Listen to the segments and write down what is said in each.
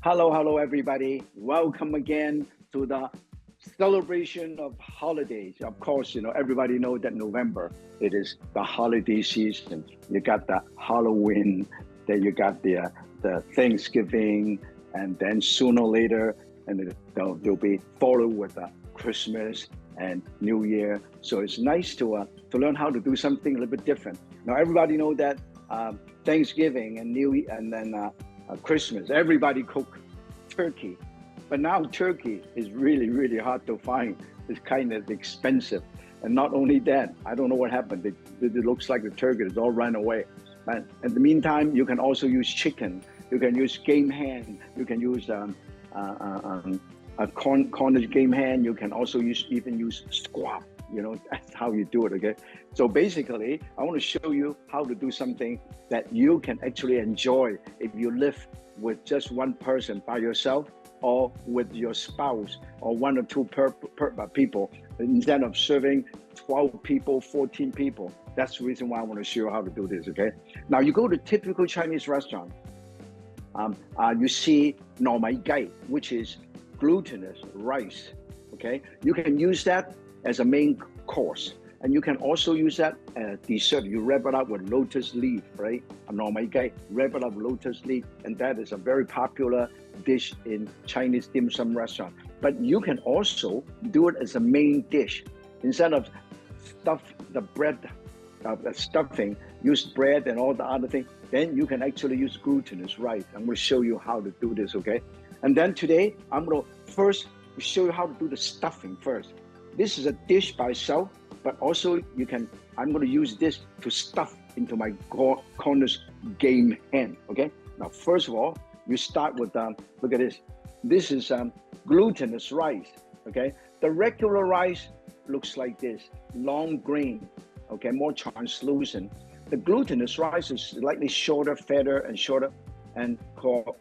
Hello, everybody. Welcome again to the celebration of holidays. Of course, everybody knows that November, it is the holiday season. You got the Halloween, then you got the Thanksgiving, and then sooner or later, and they'll be followed with Christmas and New Year. So it's nice to learn how to do something a little bit different. Now, everybody know that Thanksgiving and New Year, and then Christmas, everybody cook turkey, but now turkey is really hard to find. It's kind of expensive, and not only that, I don't know what happened. It looks like the turkey is all run away. But in the meantime, you can also use chicken. You can use game hen. You can use a Cornish game hen. You can also even use squab. That's how you do it. Okay, so basically I want to show you how to do something that you can actually enjoy if you live with just one person by yourself, or with your spouse, or one or two people, instead of serving 12 people, 14 people. That's the reason why I want to show you how to do this. Okay, now you go to typical Chinese restaurant, you see Nor Mai Gai, which is glutinous rice. Okay, you can use that as a main course, and you can also use that as dessert. You wrap it up with lotus leaf, right? Nor Mai Gai, wrap it up with lotus leaf, and that is a very popular dish in Chinese dim sum restaurant. But you can also do it as a main dish. Instead of the bread, the stuffing, use bread and all the other things, then you can actually use glutinous rice. I'm going to show you how to do this, okay? And then today, I'm going to first show you how to do the stuffing first. This is a dish by itself, but also I'm going to use this to stuff into my Cornish game hen, okay? Now, first of all, you start with, look at this. This is glutinous rice, okay? The regular rice looks like this, long grain, okay, more translucent. The glutinous rice is slightly shorter, fatter, and shorter, and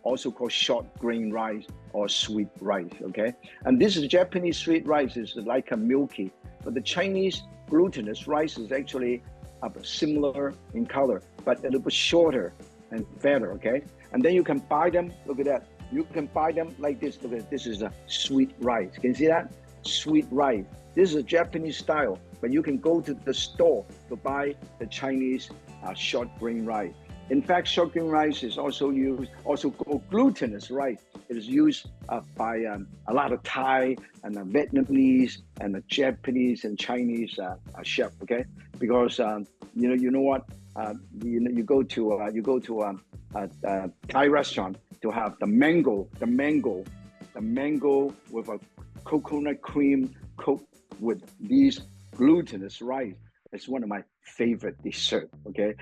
also called short grain rice or sweet rice, okay? And this is Japanese sweet rice, is like a milky, but the Chinese glutinous rice is actually similar in color, but a little bit shorter and fatter, okay? And then you can buy them, look at that. You can buy them like this. Look at this, is a sweet rice. Can you see that? Sweet rice. This is a Japanese style, but you can go to the store to buy the Chinese short grain rice. In fact, short grain rice is also called glutinous rice. It is used by a lot of Thai and Vietnamese and Japanese and Chinese chef. Okay, because you know what, you go to a Thai restaurant to have the mango with a coconut cream cooked with these glutinous rice. It's one of my favorite dessert. Okay.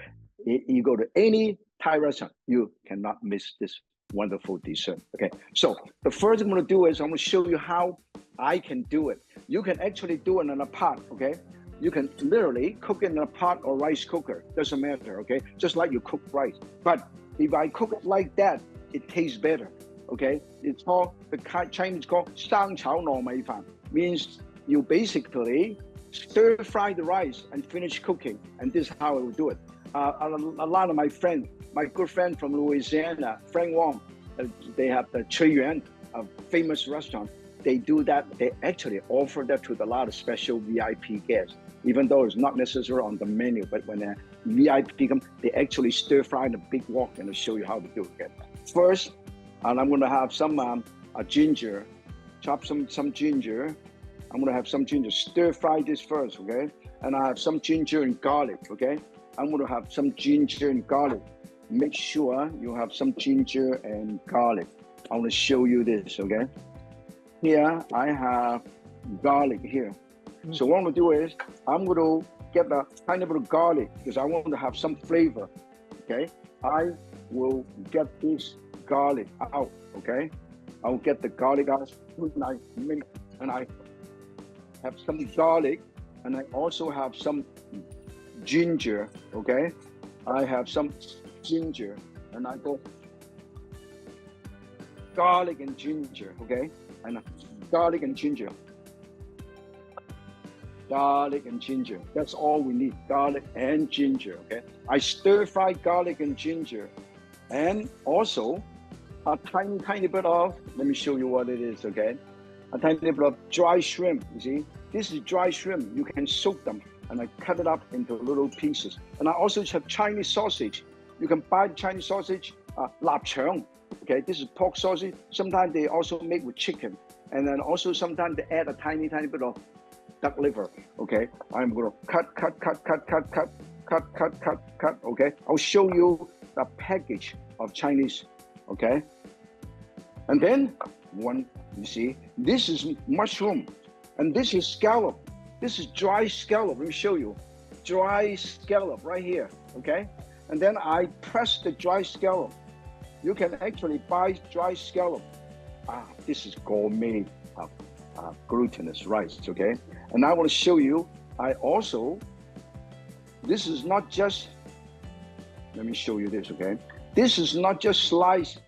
You go to any Thai restaurant, you cannot miss this wonderful dessert. Okay, so the first thing I'm going to do is I'm going to show you how I can do it. You can actually do it in a pot. Okay, you can literally cook it in a pot or rice cooker. Doesn't matter. Okay, just like you cook rice. But if I cook it like that, it tastes better. Okay, it's called, the Chinese called 生炒糯米飯, means you basically stir fry the rice and finish cooking, and this is how I will do it. A lot of my friends, my good friend from Louisiana, Frank Wong, they have the Chui Yuan, a famous restaurant. They do that. They actually offer that to a lot of special VIP guests, even though it's not necessarily on the menu. But when a VIP comes, they actually stir fry in a big wok, and I'll show you how to do it. First, and I'm going to have some ginger, chop some ginger. I'm going to have some ginger, stir fry this first, okay? And I have some ginger and garlic, okay? I'm going to have some ginger and garlic. Make sure you have some ginger and garlic. I want to show you this, okay? Here, I have garlic here. So what I'm going to do is, I'm going to get a tiny bit of garlic because I want to have some flavor, okay? I will get this garlic out, okay? I'll get the garlic out, and I have some garlic, and I also have some ginger, okay? I have some ginger, and I go garlic and ginger, okay? And garlic and ginger. Garlic and ginger. That's all we need, garlic and ginger, okay? I stir fry garlic and ginger. And also, a tiny bit of, let me show you what it is, okay? A tiny bit of dry shrimp, you see? This is dry shrimp. You can soak them, and I cut it up into little pieces. And I also have Chinese sausage. You can buy the Chinese sausage, lap chang, okay? This is pork sausage. Sometimes they also make with chicken. And then also sometimes they add a tiny bit of duck liver, okay? I'm gonna cut, okay? I'll show you the package of Chinese, okay? And then you see, this is mushroom, and this is scallop. This is dry scallop. Let me show you. Dry scallop right here, okay? And then I press the dry scallop. You can actually buy dry scallop. This is gourmet glutinous rice, okay? And I want to show you, this is not just, let me show you this, okay? This is not just sliced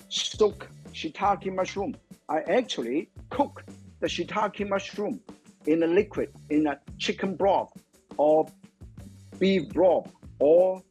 soaked shiitake mushroom. I actually cook the shiitake mushroom in a liquid, in a chicken broth or beef broth or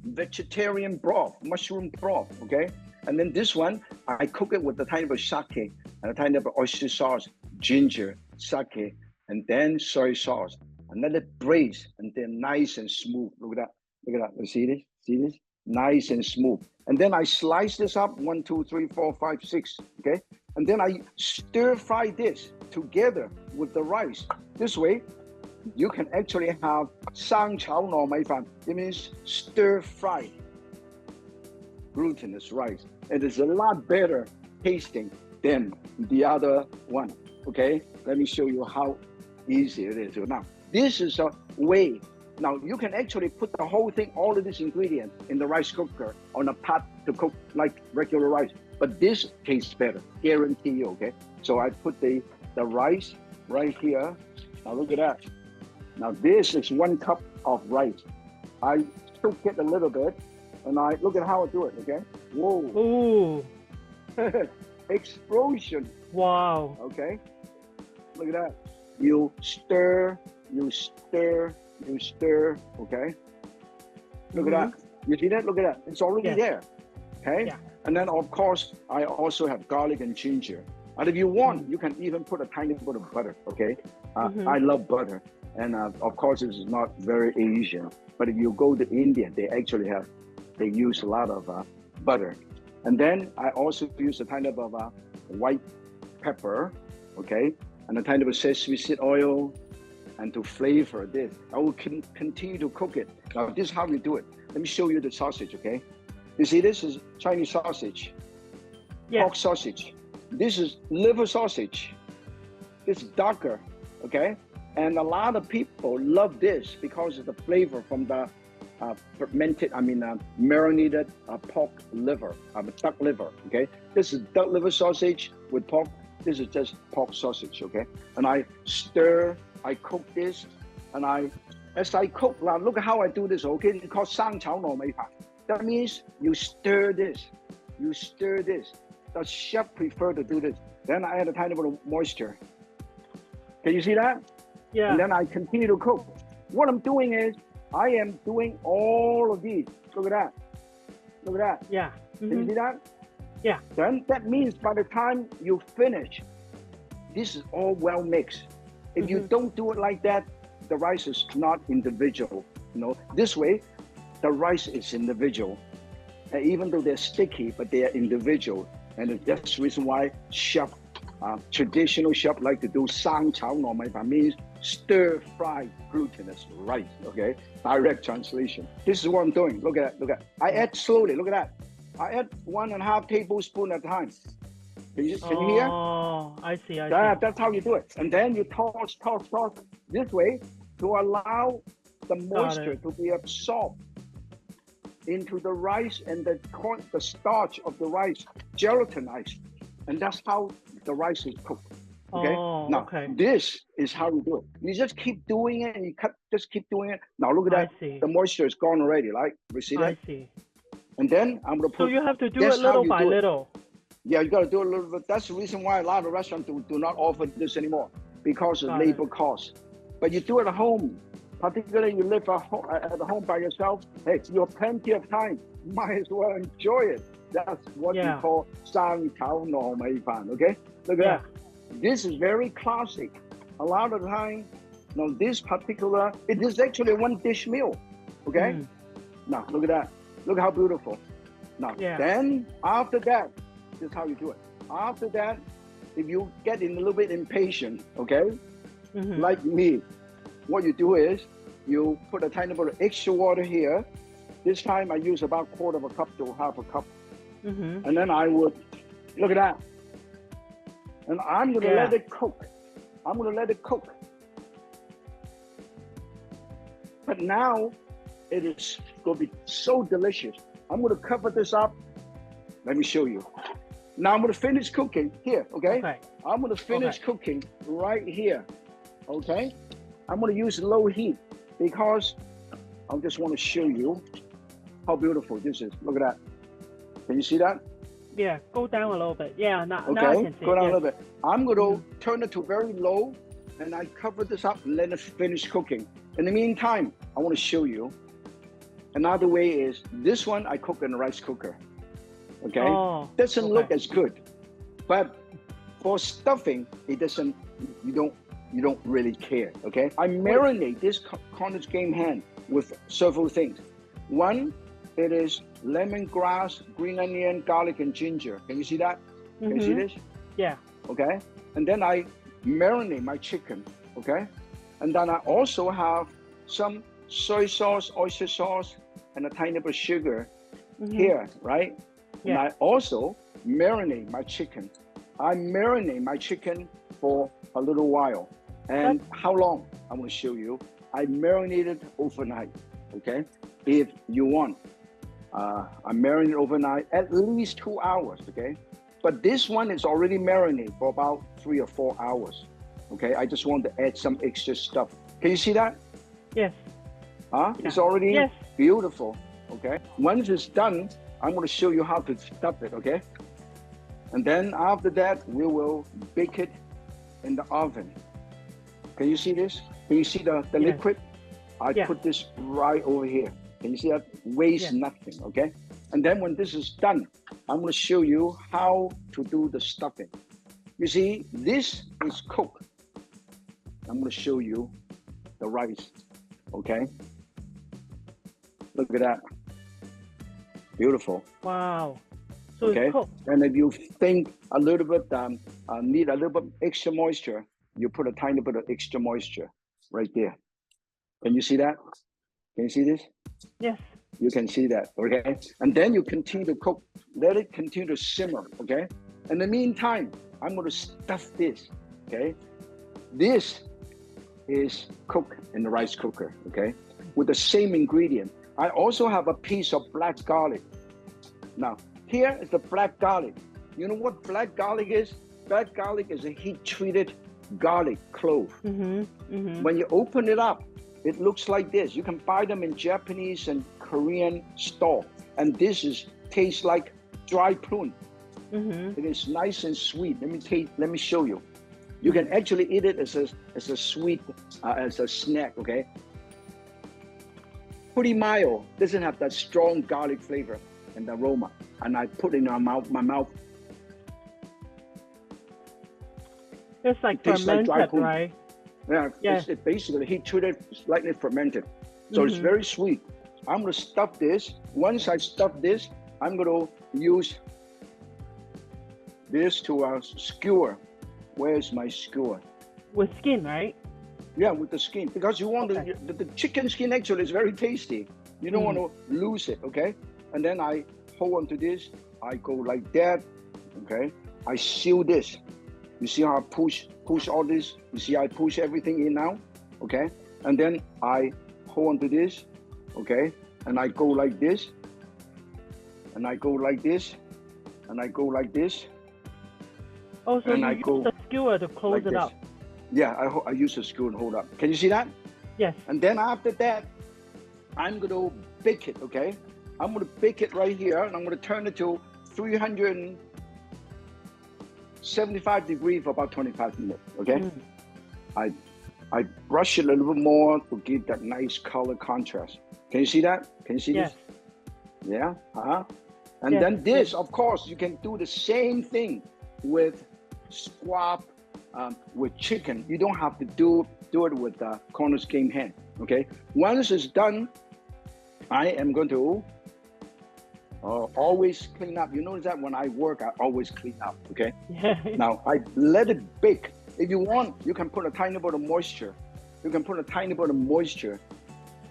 vegetarian broth, mushroom broth, okay? And then this one, I cook it with a tiny bit of sake and a tiny bit of oyster sauce, ginger, sake, and then soy sauce. And let it braise, and then nice and smooth. Look at that, look at that, you see this, see this? Nice and smooth. And then I slice this up, 1, 2, 3, 4, 5, 6, okay? And then I stir fry this together with the rice. This way, you can actually have 生炒糯米飯. It means stir fried glutinous rice. It is a lot better tasting than the other one, okay? Let me show you how easy it is. So now, this is a way. Now, you can actually put the whole thing, all of this ingredient in the rice cooker on a pot to cook like regular rice. But this tastes better, guarantee you, okay? So I put the rice right here. Now look at that. Now this is 1 cup of rice. I soak it a little bit, and I look at how I do it, okay? Whoa. Ooh. Explosion. Wow. Okay? Look at that. You stir, okay? Look at that. You see that? Look at that. It's already there, okay? Yeah. And then, of course, I also have garlic and ginger. And if you want, you can even put a tiny bit of butter, okay? I love butter. And of course, this is not very Asian. But if you go to India, they actually they use a lot of butter. And then I also use a tiny bit of white pepper, okay? And a tiny bit of sesame seed oil. And to flavor this, I will continue to cook it. Now, this is how we do it. Let me show you the sausage, okay? You see, this is Chinese sausage, pork sausage. This is liver sausage. This is darker, okay? And a lot of people love this because of the flavor from the marinated pork liver, duck liver, okay? This is duck liver sausage with pork. This is just pork sausage, okay? And I stir, I cook this, and as I cook, now look at how I do this, okay? It's called 生炒糯米飯. That means you stir this, The chef prefer to do this. Then I add a tiny bit of moisture. Can you see that? Yeah. And then I continue to cook. What I'm doing is, I am doing all of these. Look at that. Look at that. Yeah. Can you see that? Yeah. Then that means by the time you finish, this is all well mixed. If you don't do it like that, the rice is not individual. You know, this way, the rice is individual. And even though they're sticky, but they are individual. And that's the reason why traditional chef like to do 生炒糯米飯, means stir-fried glutinous rice, okay? Direct translation. This is what I'm doing. Look at that. I add slowly. Look at that. I add 1.5 tablespoons at a time. Can you hear? Oh, I see. That's how you do it. And then you toss this way to allow the moisture to be absorbed into the rice, and the starch of the rice gelatinized. And that's how the rice is cooked. Okay. Now, this is how you do it. You just keep doing it, and you just keep doing it. Now look at that. The moisture is gone already, right? You see that? I see. And then I'm gonna put. So you have to do it little by little. Yeah, you got to do a little bit. That's the reason why a lot of restaurants do not offer this anymore, because of labor costs. But you do it at home, particularly you live at home by yourself. Hey, you have plenty of time might as well enjoy it. That's what we call 生炒糯米飯, okay? Look at that. This is very classic. A lot of the time, this particular, it is actually a one dish meal, okay? Now, look at that. Look how beautiful. Now, then after that, this is how you do it. After that, if you get a little bit impatient, okay, like me, what you do is you put a tiny bit of extra water here. This time I use about quarter of a cup to half a cup. And then I would, look at that. And I'm going to let it cook. I'm going to let it cook. But now it is going to be so delicious. I'm going to cover this up. Let me show you. Now I'm going to finish cooking here, okay? I'm going to finish cooking right here, okay? I'm going to use low heat because I just want to show you how beautiful this is. Look at that. Can you see that? Yeah, go down a little bit. Yeah, now I can see. Go down a little bit. I'm going to turn it to very low, and I cover this up and let it finish cooking. In the meantime, I want to show you. Another way is this one I cook in a rice cooker. Okay, doesn't look as good, but for stuffing, it doesn't. You don't really care. Okay, I marinate this Cornish game hen with several things. One, it is lemongrass, green onion, garlic, and ginger. Can you see that? Can you see this? Yeah. Okay, and then I marinate my chicken. Okay, and then I also have some soy sauce, oyster sauce, and a tiny bit of sugar here, right? And I also marinate my chicken. I marinate my chicken for a little while. And how long? I'm going to show you. I marinated overnight, okay? If you want, I marinate overnight at least 2 hours, okay? But this one is already marinated for about 3 or 4 hours, okay? I just want to add some extra stuff. Can you see that? Yes. It's already beautiful, okay? Once it's done, I'm going to show you how to stuff it, okay? And then after that, we will bake it in the oven. Can you see this? Can you see the liquid? I put this right over here. Can you see that? Waste nothing, okay? And then when this is done, I'm going to show you how to do the stuffing. You see, this is cooked. I'm going to show you the rice, okay? Look at that. Beautiful. Wow. So okay. And if you think a little bit, need a little bit extra moisture, you put a tiny bit of extra moisture right there. Can you see that? Can you see this? Yes. You can see that, okay? And then you continue to cook. Let it continue to simmer, okay? In the meantime, I'm going to stuff this, okay? This is cooked in the rice cooker, okay? With the same ingredient. I also have a piece of black garlic. Now, here is the black garlic. You know what black garlic is? Black garlic is a heat-treated garlic clove. When you open it up, it looks like this. You can buy them in Japanese and Korean store. And this tastes like dry prune. It is nice and sweet. Let me show you. You can actually eat it as a sweet, as a snack, okay? Pretty mild, doesn't have that strong garlic flavor and aroma. And I put it in my mouth. It's like fermented, like right? Yeah, it's basically heat treated, slightly fermented. So it's very sweet. I'm gonna stuff this. Once I stuff this, I'm gonna use this to skewer. Where's my skewer? With skin, right? Yeah, with the skin, because you want the chicken skin actually is very tasty. You don't want to lose it, okay? And then I hold on to this. I go like that, okay? I seal this. You see how I push all this? You see I push everything in now, okay? And then I hold on to this, okay? And I go like this, and I go like this, and I go like this. Oh, so you use the skewer to close it up. Yeah, I use a skewer and hold up. Can you see that? Yes. And then after that, I'm going to bake it, okay? I'm going to bake it right here, and I'm going to turn it to 375 degrees for about 25 minutes, okay? I brush it a little bit more to give that nice color contrast. Can you see that? Can you see this? Yeah. And then this, of course, you can do the same thing with squab, with chicken. You don't have to do it with the Cornish game hen. Okay. Once it's done, I am going to always clean up. You notice that when I work, I always clean up. Okay. Now I let it bake. If you want, you can put a tiny bit of moisture. You can put a tiny bit of moisture.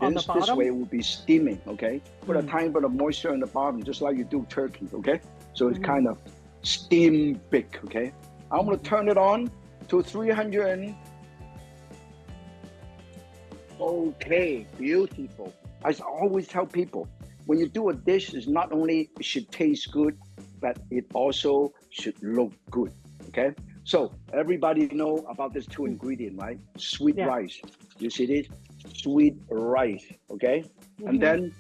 This way it will be steaming, okay? Put a tiny bit of moisture in the bottom, just like you do turkey, okay? So it's kind of steam bake, okay? I'm gonna turn it on to 300. Okay, beautiful. I always tell people, when you do a dish, it's not only it should taste good, but it also should look good, okay? So everybody know about these two ingredients, right? Sweet rice. You see this? Sweet rice, okay? And then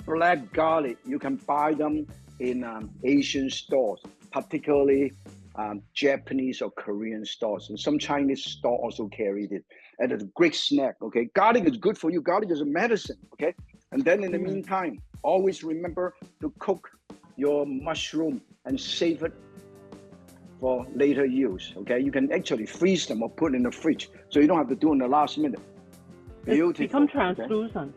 black garlic. You can buy them in Asian stores, particularly Japanese or Korean stores. And some Chinese store also carried it. And it's a great snack, okay? Garlic is good for you. Garlic is a medicine, okay? And then in the meantime, always remember to cook your mushroom and save it for later use, okay? You can actually freeze them or put in the fridge, so you don't have to do it in the last minute. Beautiful. It's become translucent,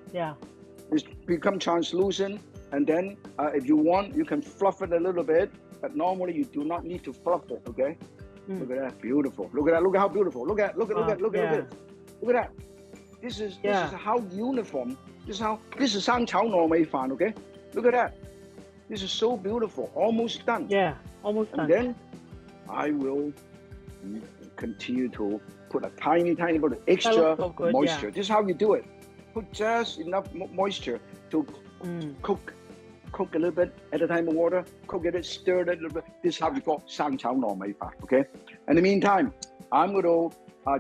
It's become translucent, and then if you want, you can fluff it a little bit, but normally you do not need to fluff it, okay? Look at that, beautiful. Look at that, look at how beautiful. Look at that. This is how uniform. This is 生炒糯米飯, okay? Look at that. This is so beautiful, almost done. Yeah, almost done. And then I will continue to put a tiny bit of extra moisture. This is how you do it. Put just enough moisture to cook a little bit at a time of water, cook it, stir it a little bit. This is how we call 生炒糯米飯, okay? In the meantime, I'm going to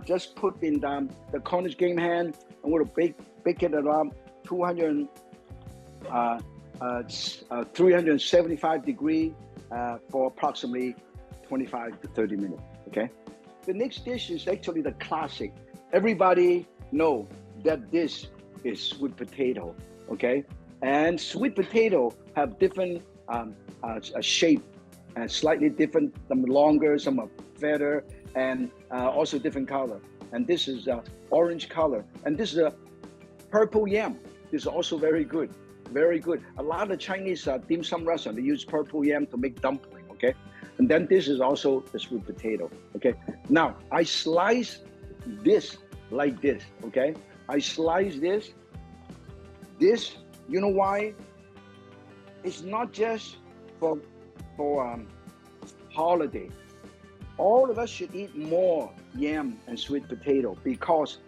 just put in the Cornish game hen. I'm going to bake it around 375 degrees for approximately 25 to 30 minutes, okay? The next dish is actually the classic. Everybody know that this is sweet potato, okay? And sweet potato have different shape and slightly different. Some longer, some are fatter, and also different color. And this is orange color. And this is a purple yam. This is also very good, very good. A lot of Chinese dim sum restaurants, they use purple yam to make dumpling, okay? And then this is also the sweet potato, okay? Now, I slice this like this, okay? I slice this. This, you know why? It's not just for holiday. All of us should eat more yam and sweet potato, because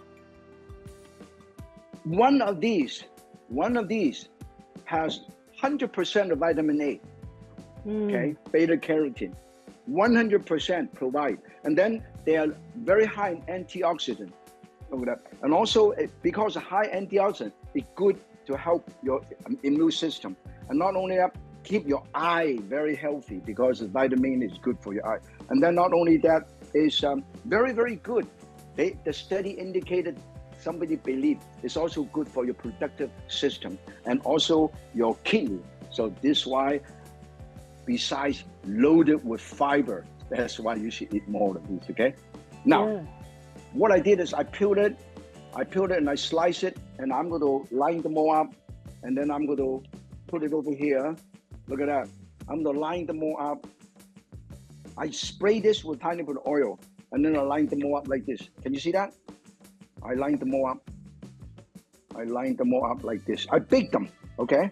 one of these has 100% of vitamin A, okay? Beta carotene, 100% provide. And then they are very high in antioxidant. Look at that. And also, because of high antioxidant, it's good to help your immune system. And not only that, keep your eye very healthy, because the vitamin is good for your eye. And then not only that, is very, very good. The study indicated, somebody believed, it's also good for your reproductive system and also your kidney. So this why, besides loaded with fiber, that's why you should eat more of these, okay? Now, what I did is I peeled it and I slice it, and I'm going to line them all up, and then I'm going to put it over here. Look at that. I'm going to line them all up. I spray this with tiny bit of oil, and then I line them all up like this. Can you see that? I lined them all up. I lined them all up like this. I baked them, okay?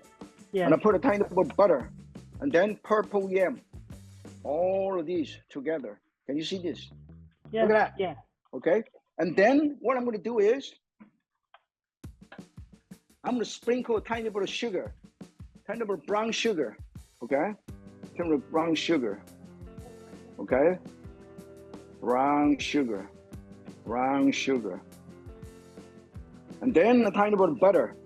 And I put a tiny bit of butter, and then purple yam. All of these together. Can you see this? Look at that. Okay? And then what I'm going to do is, I'm going to sprinkle a tiny bit of sugar, tiny bit of brown sugar, okay? Tiny bit of brown sugar, okay? Brown sugar. And then a tiny bit of butter,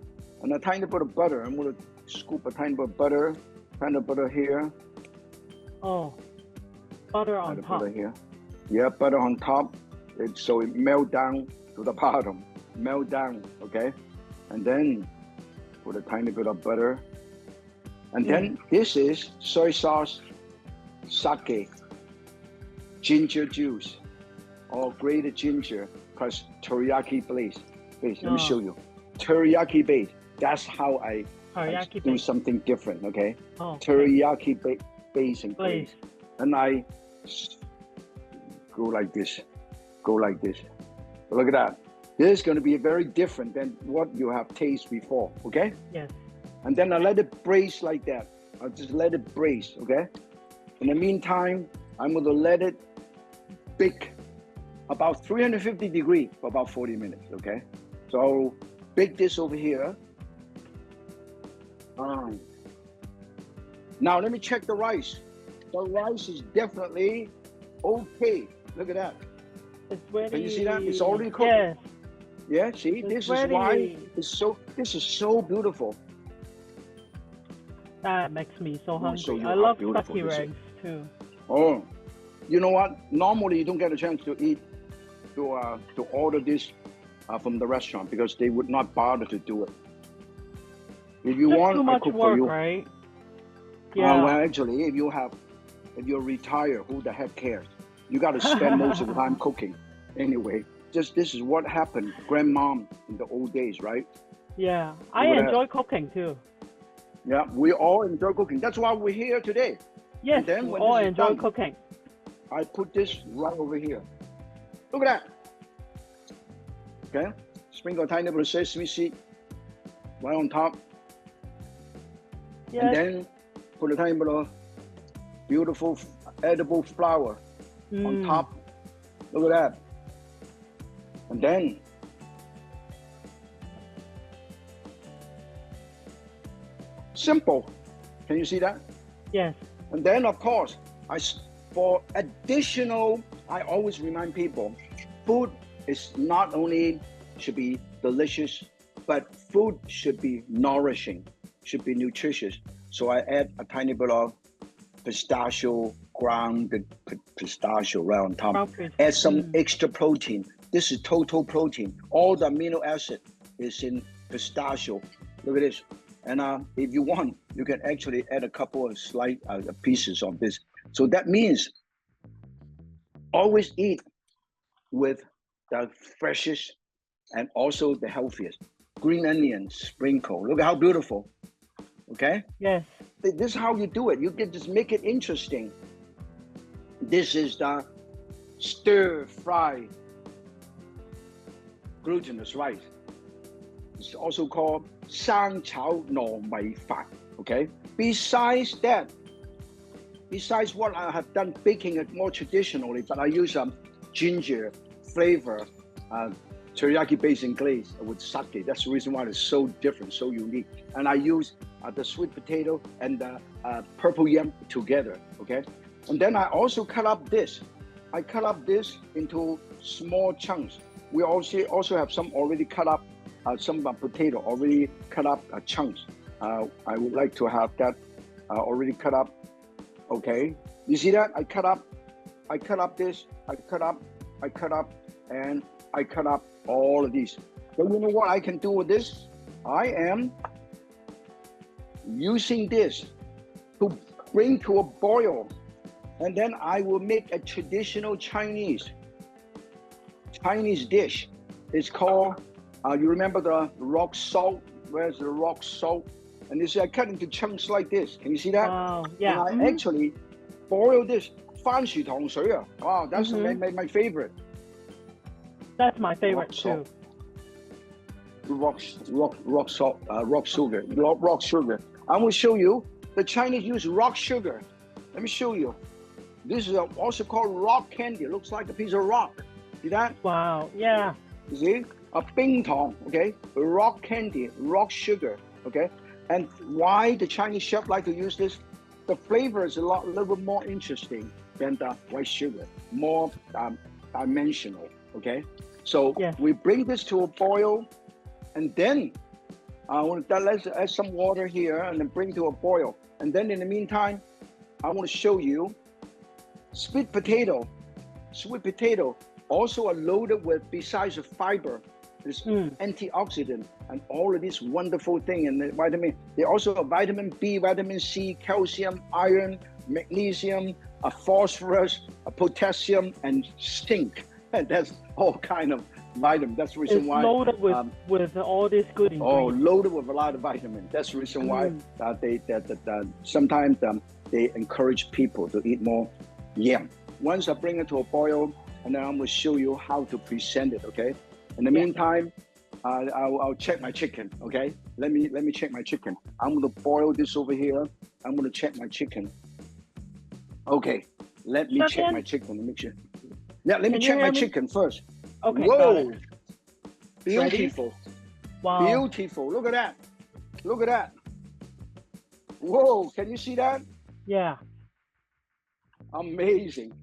and a tiny bit of butter. I'm going to scoop a tiny bit of butter, here. Oh, butter on top. Butter here. Yeah, butter on top. So it melt down to the bottom, okay? And then put a tiny bit of butter And then this is soy sauce, sake, ginger juice, or grated ginger, plus teriyaki-glazed. Let me show you. Teriyaki-based. That's how I do something different, okay? Teriyaki-based and glazed. And I go like this. Look at that. This is going to be very different than what you have tasted before, okay? Yes. And then I let it braise like that. I'll just let it braise, okay? In the meantime, I'm going to let it bake about 350 degrees for about 40 minutes, okay? So bake this over here. Now let me check the rice. The rice is definitely okay. Look at that. It's ready. Can you see that? It's already cooked. Yes. Yeah, see, this is why this is so beautiful. That makes me so hungry. I love sake rice too. Oh, you know what? Normally you don't get a chance to eat, to order this from the restaurant because they would not bother to do it. If you want, too much I cook work, for you. Right? Yeah. Well, actually, if you're retired, who the heck cares? You got to spend most of the time cooking. Anyway, this is what happened, grandmom in the old days, right? Yeah, I enjoy cooking too. Yeah, we all enjoy cooking. That's why we're here today. Yes, and then we when all enjoy cooking. I put this right over here. Look at that. Okay, sprinkle a tiny bit of sesame seed right on top. Yes. And then put a tiny bit of beautiful edible flour on top. Look at that. And then simple. Can you see that? Yes. And then of course, for additional, I always remind people, food is not only should be delicious, but food should be nourishing, should be nutritious. So I add a tiny bit of pistachio, grounded pistachio right on top. Add some extra protein. This is total protein. All the amino acid is in pistachio. Look at this. And if you want, you can actually add a couple of slight pieces of this. So that means always eat with the freshest and also the healthiest. Green onion sprinkle. Look at how beautiful. Okay? Yes. This is how you do it. You can just make it interesting. This is the stir-fry glutinous rice. It's also called 生炒糯米飯. Okay? Besides that, besides what I have done baking it more traditionally, but I use ginger flavor, teriyaki-based and glazed with sake. That's the reason why it's so different, so unique. And I use the sweet potato and the purple yam together, okay? And then I also cut up this. I cut up this into small chunks. We also have some already cut up, some potato already cut up chunks. I would like to have that already cut up, okay? You see that? I cut up this, I cut up, and I cut up all of these. So you know what I can do with this? I am using this to bring to a boil, and then I will make a traditional Chinese dish. It's called, you remember the rock salt? Where's the rock salt? And this I cut into chunks like this. Can you see that? Yeah. And I actually boil this. 番薯糖水啊. Wow, that's my favorite. That's my favorite too. Rock sugar. I will show you. The Chinese use rock sugar. Let me show you. This is also called rock candy. It looks like a piece of rock. See that? Wow. Yeah. You see? A 冰糖, okay? Rock candy, rock sugar, okay? And why the Chinese chef like to use this? The flavor is a little bit more interesting than the white sugar, more dimensional, okay? So we bring this to a boil, and then let's add some water here and then bring to a boil. And then in the meantime, I want to show you sweet potato, also are loaded with, besides the fiber, This antioxidant and all of these wonderful things and the vitamin. They also have vitamin B, vitamin C, calcium, iron, magnesium, phosphorus, potassium, and zinc. And that's all kind of vitamin. That's the reason why loaded with all these good ingredients. Oh, loaded with a lot of vitamins. That's the reason why sometimes they encourage people to eat more yam. Once I bring it to a boil, and then I'm going to show you how to present it. Okay. In the meantime, I'll check my chicken. Okay. Let me check my chicken. I'm going to boil this over here. I'm going to check my chicken. Okay. Let me check my chicken to make sure. Yeah, let me check my chicken first. Okay. Whoa. Beautiful. Ready? Wow. Beautiful. Look at that. Look at that. Whoa. Can you see that? Yeah. Amazing.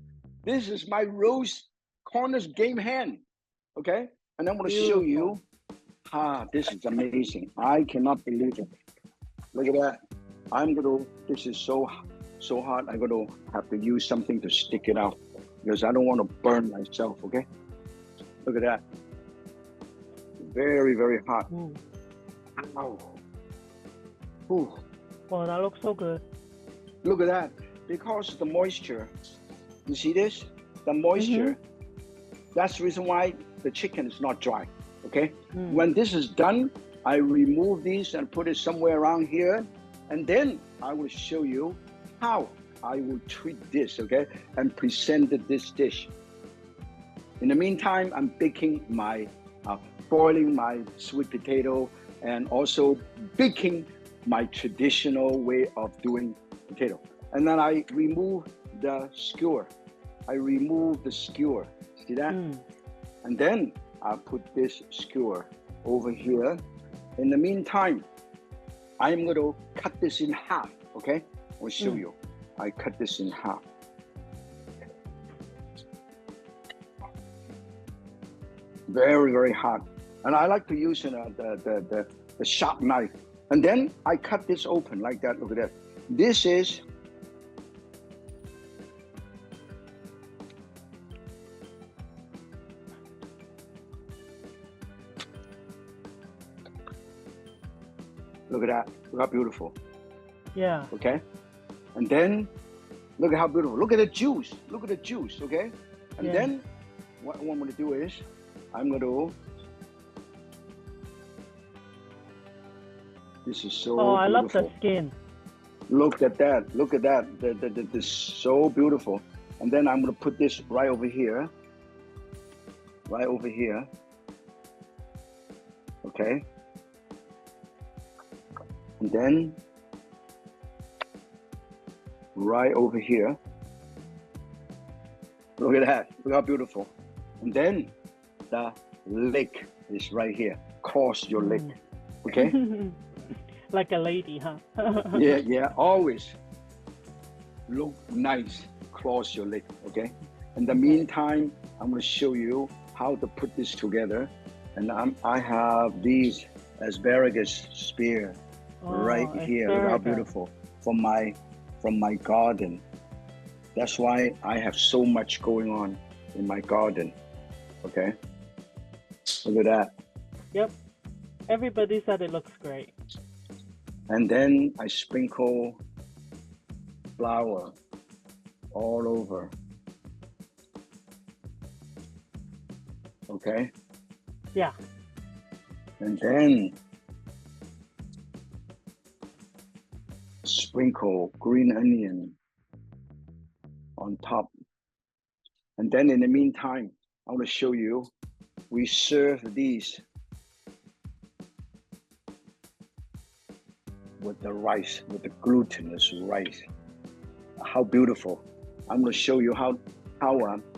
This is my roast Cornish game hen. Okay. And I'm going to show you. This is amazing. I cannot believe it. Look at that. This is so hot. I'm going to have to use something to stick it out because I don't want to burn myself. Okay. Look at that. Very, very hot. Ow. Ooh. Wow, that looks so good. Look at that. Because the moisture, you see this? The moisture, that's the reason why the chicken is not dry, okay? When this is done, I remove these and put it somewhere around here, and then I will show you how I will treat this, okay? And present this dish. In the meantime, I'm boiling my sweet potato and also baking my traditional way of doing potato. And then I remove the skewer. See that? And then I put this skewer over here. In the meantime, I'm going to cut this in half, okay? I'll show you. I cut this in half. Very, very hot. And I like to use the sharp knife. And then I cut this open like that. Look at that. This is look at that. Look how beautiful. Yeah. Okay. And then look at how beautiful. Look at the juice. Look at the juice. Okay. And then what I'm going to do is I'm going to. This is so beautiful. I love the skin. Look at that. Look at that. This is so beautiful. And then I'm going to put this right over here. Right over here. Okay. And then right over here. Look at that. Look how beautiful. And then the leg is right here. Cross your leg. Okay? Like a lady, huh? yeah. Always look nice. Cross your leg. Okay? In the meantime, I'm going to show you how to put this together. And I have these asparagus spear right here. Look how beautiful. From my garden. That's why I have so much going on in my garden. Okay? Look at that. Yep. Everybody said it looks great. And then I sprinkle flour all over. Okay? Yeah. And then sprinkle green onion on top. And then in the meantime, I want to show you, we serve these with the rice, with the glutinous rice. How beautiful. I'm going to show you how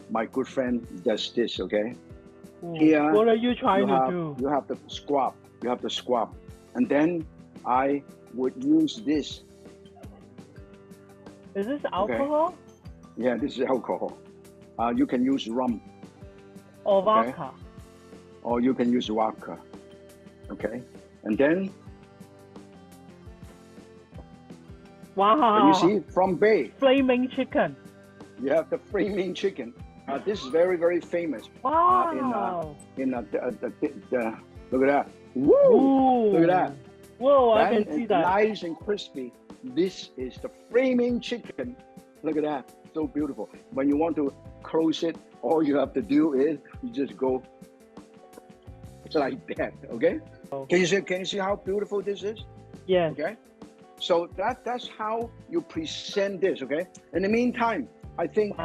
my good friend does this, okay? Here, what are you trying to do? You have to scrub. You have to scrub. And then I would use this. Is this alcohol? Okay. Yeah, this is alcohol. You can use rum. Or vodka. Or you can use vodka. Okay? And then wow. Can you see? From Bay. Flaming chicken. You have the flaming chicken. This is very, very famous. Wow. Look at that. Woo! Ooh. Look at that. Whoa, Then I can see that. Nice and crispy. This is the flaming chicken. Look at that. So beautiful. When you want to close it, all you have to do is you just go like that. Okay? Can you see how beautiful this is? Yes. Okay? So that's how you present this, okay? In the meantime, I think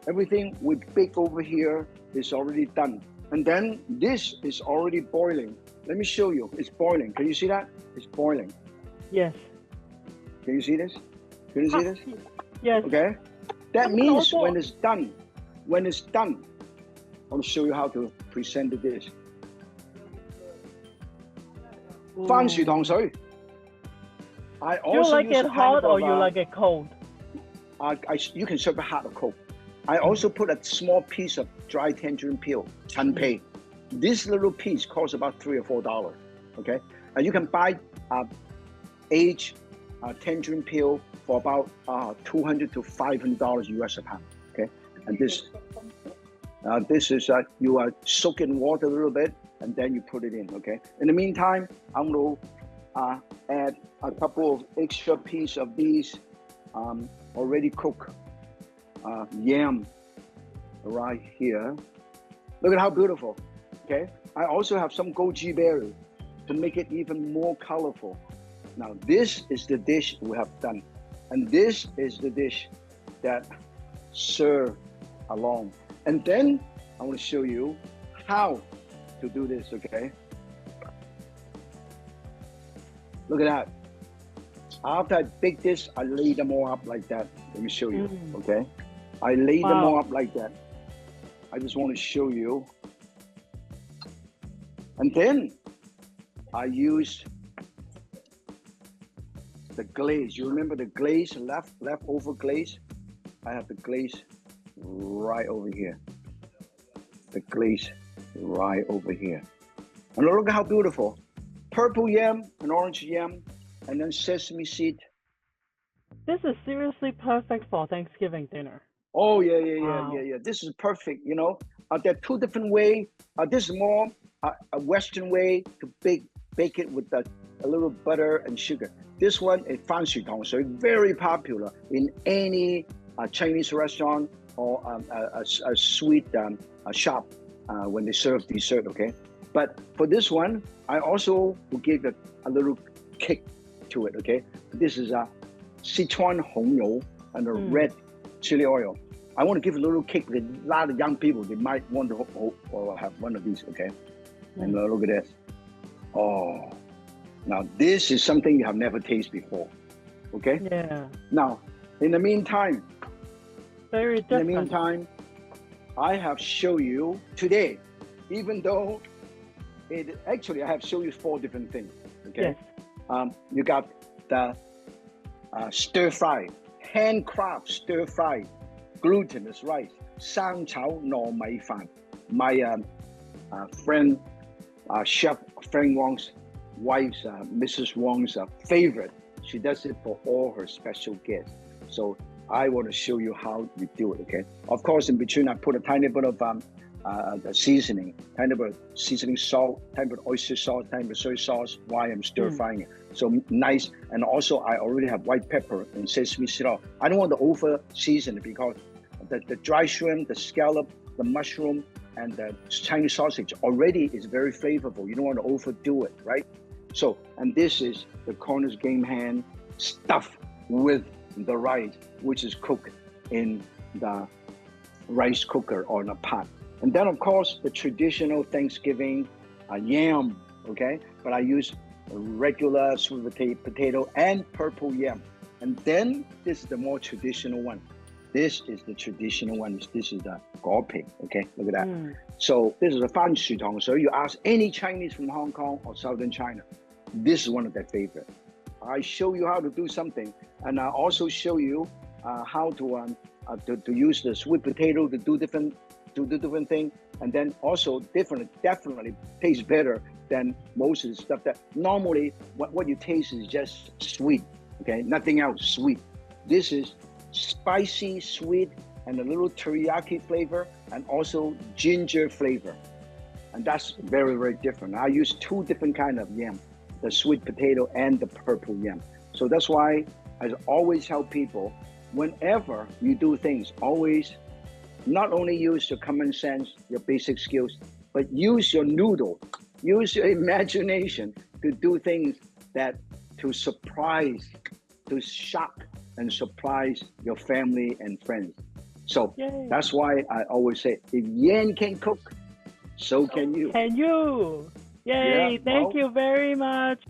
everything we bake over here is already done. And then this is already boiling. Let me show you. It's boiling. Can you see that? It's boiling. Yes. Can you see this? Can you see this? Yes. Okay? That means when it's done, I'll show you how to present the dish. 番薯糖水. I Do you also like it hot or you like it cold? You can serve it hot or cold. I also put a small piece of dry tangerine peel, 陳皮. This little piece costs about $3 or $4. Okay, and you can buy aged tangerine peel for about $200 to $500 US a pound. Okay, and this is you soak in water a little bit and then you put it in. Okay. In the meantime, I'm going to add a couple of extra pieces of these already cooked yam right here. Look at how beautiful. Okay. I also have some goji berry to make it even more colorful. Now this is the dish we have done, and this is the dish that serve along. And then I want to show you how to do this. Okay. Look at that. After I bake this, I lay them all up like that. Let me show you. Okay. I lay them all up like that. I just want to show you. And then I use the glaze. You remember the glaze, leftover glaze? I have the glaze right over here. The glaze right over here. And look at how beautiful. Purple yam and orange yam, and then sesame seed. This is seriously perfect for Thanksgiving dinner. Oh, yeah. This is perfect, you know. There are two different ways. This is more a Western way to bake it with a little butter and sugar. This one is 番薯糖水, very popular in any Chinese restaurant or a sweet shop when they serve dessert, okay? But for this one, I also will give it a little kick to it, okay? This is a Sichuan hongyou and a red chili oil. I want to give a little kick because a lot of young people, they might want to have one of these, okay? And look at this. Oh, now this is something you have never tasted before, okay? Yeah. Now, in the meantime, very different. In the meantime, I have shown you today, even though actually I have shown you 4 different things, okay? Yes. You got the stir fry, handcraft stir fry, glutinous rice, 生炒糯米飯. My friend, Chef Frank Wong's wife's, Mrs. Wong's favorite. She does it for all her special guests. So I want to show you how you do it, okay? Of course, in between, I put a tiny bit of seasoning, tiny bit of seasoning salt, tiny bit of oyster sauce, tiny bit of soy sauce while I'm stir frying it. So nice. And also, I already have white pepper and sesame seed oil. I don't want to over season it because the dry shrimp, the scallop, the mushroom, and the Chinese sausage already is very flavorful. You don't want to overdo it, right? So, and this is the Cornish game hand stuffed with the rice, which is cooked in the rice cooker or in a pot. And then, of course, the traditional Thanksgiving yam, okay? But I use regular sweet potato and purple yam. And then this is the more traditional one. This is the traditional one. This is the gao-ping, okay? Look at that. So this is a 番薯糖水. You ask any Chinese from Hong Kong or Southern China, this is one of their favorite. I show you how to do something, and I also show you how to use the sweet potato to do different things, and then also definitely tastes better than most of the stuff that normally what you taste is just sweet, okay? Nothing else sweet. This is spicy, sweet, and a little teriyaki flavor, and also ginger flavor. And that's very, very different. I use two different kind of yam, the sweet potato and the purple yam. So that's why I always help people, whenever you do things, always not only use your common sense, your basic skills, but use your noodle, use your imagination to do things that to surprise, to shock and surprise your family and friends. So that's why I always say, if Yan can cook, so can you. Can you? Yay! Yeah, Thank you very much.